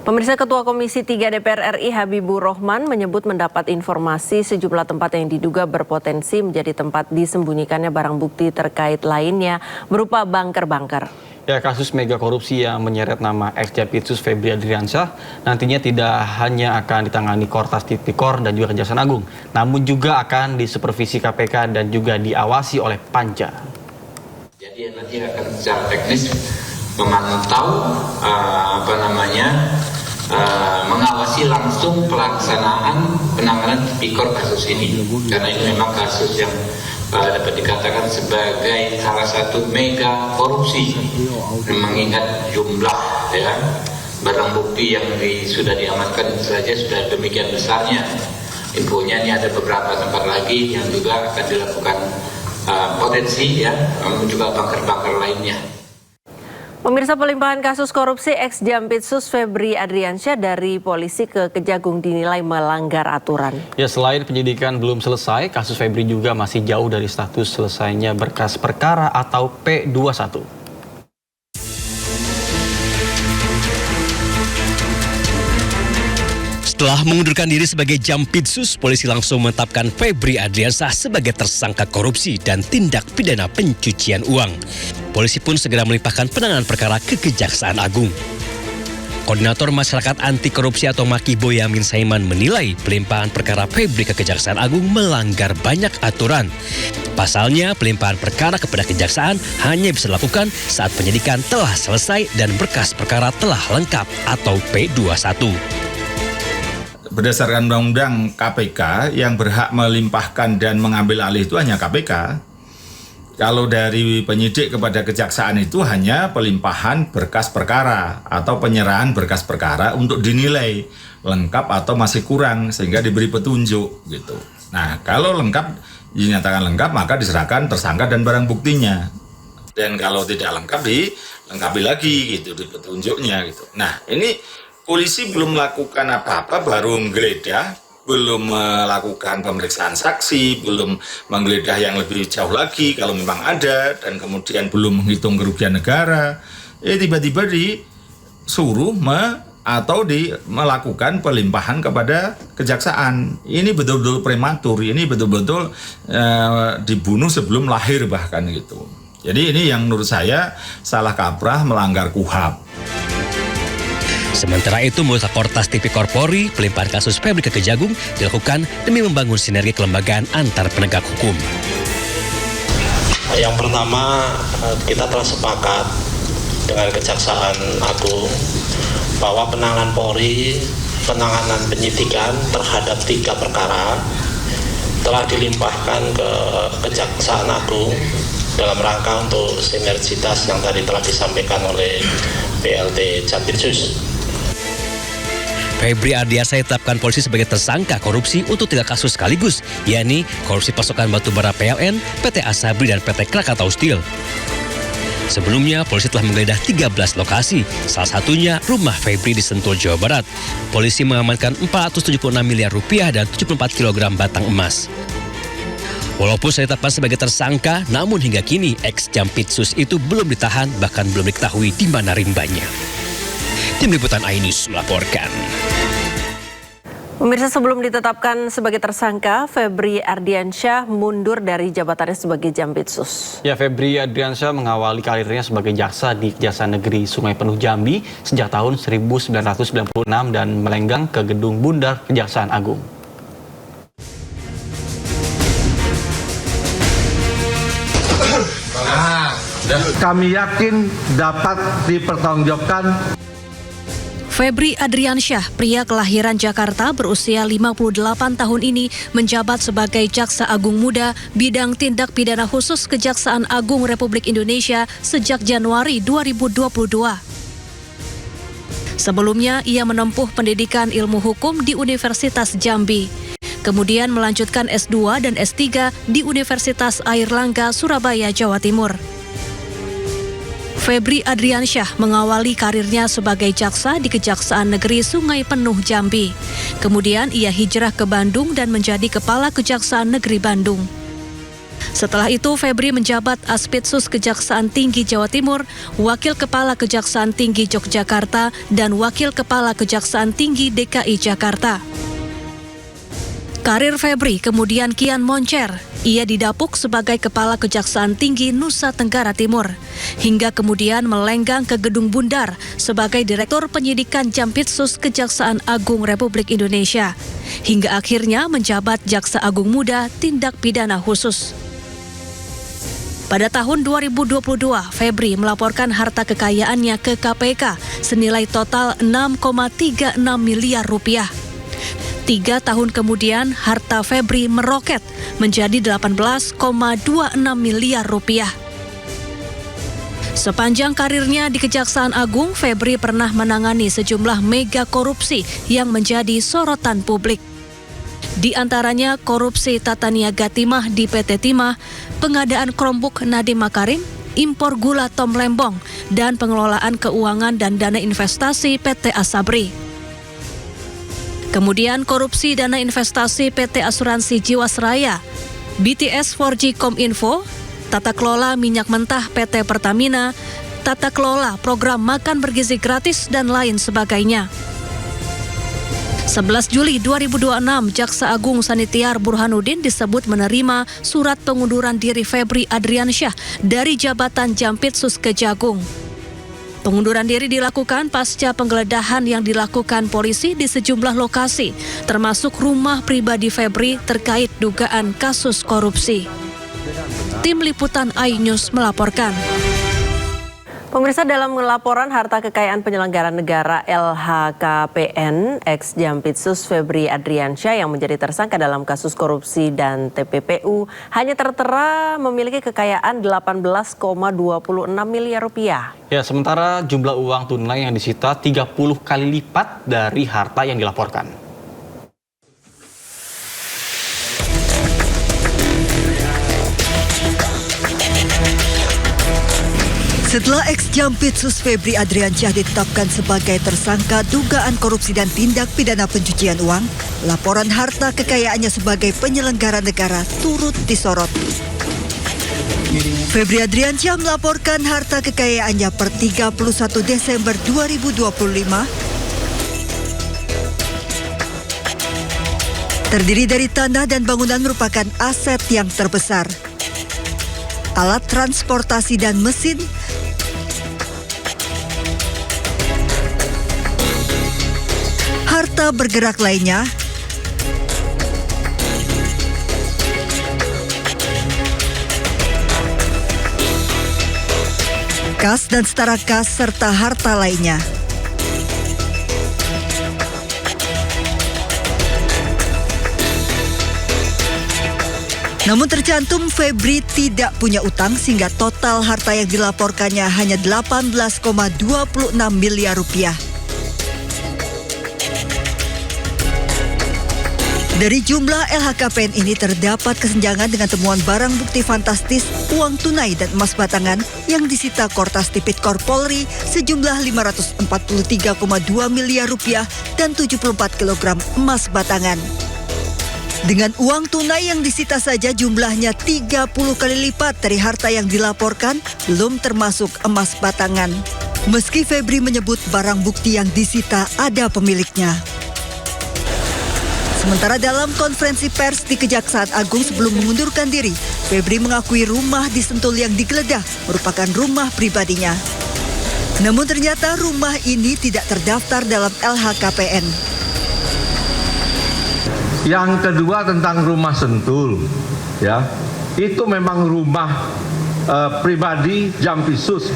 Pemirsa, Ketua Komisi 3 DPR RI Habibur Rahman menyebut mendapat informasi sejumlah tempat yang diduga berpotensi menjadi tempat disembunyikannya barang bukti terkait lainnya berupa bunker-bunker. Ya, kasus mega korupsi yang menyeret nama ex-Jampitsus Febri Adriansyah nantinya tidak hanya akan ditangani Kortas Tipikor dan juga Kejaksaan Agung, namun juga akan disupervisi KPK dan juga diawasi oleh Panja. Jadi nanti akan secara teknis memantau mengawasi langsung pelaksanaan penanganan tipikor kasus ini, karena ini memang kasus yang dapat dikatakan sebagai salah satu mega korupsi, mengingat jumlah barang bukti yang sudah diamankan saja sudah demikian besarnya. Infonya ini ada beberapa tempat lagi yang juga akan dilakukan potensi juga bunker-bunker lainnya. Pemirsa, pelimpahan kasus korupsi ex-Jampitsus Febri Adriansyah dari polisi ke Kejagung dinilai melanggar aturan. Ya, selain penyidikan belum selesai, kasus Febri juga masih jauh dari status selesainya berkas perkara atau P21. Setelah mengundurkan diri sebagai Jampitsus, polisi langsung menetapkan Febri Adriansyah sebagai tersangka korupsi dan tindak pidana pencucian uang. Polisi pun segera melimpahkan penanganan perkara ke Kejaksaan Agung. Koordinator Masyarakat Anti Korupsi atau Maki Boyamin Saiman menilai pelimpahan perkara Febri ke Kejaksaan Agung melanggar banyak aturan. Pasalnya, pelimpahan perkara kepada Kejaksaan hanya bisa dilakukan saat penyidikan telah selesai dan berkas perkara telah lengkap atau P21. Berdasarkan Undang-Undang KPK, yang berhak melimpahkan dan mengambil alih itu hanya KPK. Kalau dari penyidik kepada kejaksaan itu hanya pelimpahan berkas perkara atau penyerahan berkas perkara untuk dinilai lengkap atau masih kurang sehingga diberi petunjuk gitu. Nah, kalau lengkap dinyatakan lengkap maka diserahkan tersangka dan barang buktinya. Dan kalau tidak lengkap dilengkapi lagi gitu di petunjuknya gitu. Nah, ini polisi belum melakukan apa-apa, baru menggeledah, belum melakukan pemeriksaan saksi, belum menggeledah yang lebih jauh lagi kalau memang ada, dan kemudian belum menghitung kerugian negara. Tiba-tiba disuruh melakukan pelimpahan kepada kejaksaan. Ini betul-betul prematur, ini betul-betul dibunuh sebelum lahir bahkan gitu. Jadi ini yang menurut saya salah kaprah, melanggar KUHAP. Sementara itu, menurut Kortas Tipikor Polri, pelimpahan kasus Febri ke Kejagung dilakukan demi membangun sinergi kelembagaan antar penegak hukum. Yang pertama, kita telah sepakat dengan Kejaksaan Agung bahwa penanganan Polri, penanganan penyidikan terhadap 3 perkara telah dilimpahkan ke Kejaksaan Agung dalam rangka untuk sinergitas yang tadi telah disampaikan oleh PLT Jampitsus. Febri Adriansyah ditetapkan polisi sebagai tersangka korupsi untuk 3 kasus sekaligus, yakni korupsi pasokan batubara PLN, PT Asabri, dan PT Krakatau Steel. Sebelumnya, polisi telah menggeledah 13 lokasi, salah satunya rumah Febri di Sentul, Jawa Barat. Polisi mengamankan 476 miliar rupiah dan 74 kg batang emas. Walaupun sudah ditetapkan sebagai tersangka, namun hingga kini ex-Jampitsus itu belum ditahan, bahkan belum diketahui di mana rimbanya. Tim Liputan iNews melaporkan. Pemirsa, sebelum ditetapkan sebagai tersangka, Febri Adriansyah mundur dari jabatannya sebagai Jampitsus. Ya, Febri Adriansyah mengawali karirnya sebagai jaksa di Kejaksaan Negeri Sungai Penuh Jambi sejak tahun 1996 dan melenggang ke Gedung Bundar Kejaksaan Agung. Kami yakin dapat dipertanggungjawabkan. Febri Adriansyah, pria kelahiran Jakarta berusia 58 tahun ini menjabat sebagai Jaksa Agung Muda bidang tindak pidana khusus Kejaksaan Agung Republik Indonesia sejak Januari 2022. Sebelumnya, ia menempuh pendidikan ilmu hukum di Universitas Jambi. Kemudian melanjutkan S2 dan S3 di Universitas Airlangga, Surabaya, Jawa Timur. Febri Adriansyah mengawali karirnya sebagai jaksa di Kejaksaan Negeri Sungai Penuh Jambi. Kemudian ia hijrah ke Bandung dan menjadi Kepala Kejaksaan Negeri Bandung. Setelah itu, Febri menjabat Aspitsus Kejaksaan Tinggi Jawa Timur, Wakil Kepala Kejaksaan Tinggi Yogyakarta, dan Wakil Kepala Kejaksaan Tinggi DKI Jakarta. Karir Febri kemudian kian moncer. Ia didapuk sebagai Kepala Kejaksaan Tinggi Nusa Tenggara Timur, hingga kemudian melenggang ke Gedung Bundar sebagai Direktur Penyidikan Jampitsus Kejaksaan Agung Republik Indonesia, hingga akhirnya menjabat Jaksa Agung Muda Tindak Pidana Khusus. Pada tahun 2022, Febri melaporkan harta kekayaannya ke KPK senilai total 6,36 miliar rupiah. 3 tahun kemudian, harta Febri meroket menjadi 18,26 miliar rupiah. Sepanjang karirnya di Kejaksaan Agung, Febri pernah menangani sejumlah mega korupsi yang menjadi sorotan publik. Di antaranya korupsi tata niaga timah di PT Timah, pengadaan Chromebook Nadiem Makarim, impor gula Tom Lembong, dan pengelolaan keuangan dan dana investasi PT Asabri. Kemudian korupsi dana investasi PT Asuransi Jiwasraya, BTS 4G Kominfo, tata kelola minyak mentah PT Pertamina, tata kelola program makan bergizi gratis, dan lain sebagainya. 11 Juli 2026, Jaksa Agung Sanitiar Burhanuddin disebut menerima surat pengunduran diri Febri Adriansyah dari jabatan Jampitsus Kejagung. Pengunduran diri dilakukan pasca penggeledahan yang dilakukan polisi di sejumlah lokasi, termasuk rumah pribadi Febri terkait dugaan kasus korupsi. Tim Liputan iNews melaporkan. Pemirsa, dalam laporan harta kekayaan penyelenggara negara LHKPN, ex-Jampitsus Febri Adriansyah yang menjadi tersangka dalam kasus korupsi dan TPPU hanya tertera memiliki kekayaan 18,26 miliar rupiah. Ya, sementara jumlah uang tunai yang disita 30 kali lipat dari harta yang dilaporkan. Setelah ex-Jampitsus Febri Adriansyah ditetapkan sebagai tersangka dugaan korupsi dan tindak pidana pencucian uang, laporan harta kekayaannya sebagai penyelenggara negara turut disorot. Febri Adriansyah melaporkan harta kekayaannya per 31 Desember 2025 terdiri dari tanah dan bangunan merupakan aset yang terbesar. Alat transportasi dan mesin, harta bergerak lainnya, kas dan setara kas serta harta lainnya. Namun tercantum Febri tidak punya utang sehingga total harta yang dilaporkannya hanya 18,26 miliar rupiah. Dari jumlah LHKPN ini terdapat kesenjangan dengan temuan barang bukti fantastis, uang tunai dan emas batangan yang disita Kortas Tipikor Polri sejumlah 543,2 miliar rupiah dan 74 kg emas batangan. Dengan uang tunai yang disita saja jumlahnya 30 kali lipat dari harta yang dilaporkan, belum termasuk emas batangan. Meski Febri menyebut barang bukti yang disita ada pemiliknya. Sementara dalam konferensi pers di Kejaksaan Agung sebelum mengundurkan diri, Febri mengakui rumah di Sentul yang digeledah merupakan rumah pribadinya. Namun ternyata rumah ini tidak terdaftar dalam LHKPN. Yang kedua tentang rumah Sentul, ya, itu memang rumah pribadi Jampitsus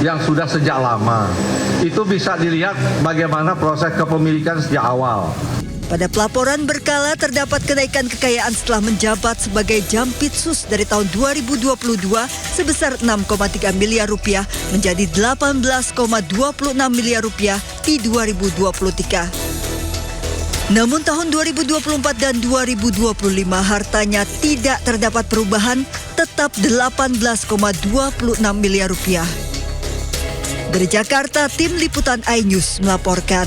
yang sudah sejak lama. Itu bisa dilihat bagaimana proses kepemilikan sejak awal. Pada pelaporan berkala terdapat kenaikan kekayaan setelah menjabat sebagai Jampitsus dari tahun 2022 sebesar 6,3 miliar rupiah menjadi 18,26 miliar rupiah di 2023. Namun tahun 2024 dan 2025 hartanya tidak terdapat perubahan, tetap 18,26 miliar rupiah. Dari Jakarta, Tim Liputan iNews melaporkan.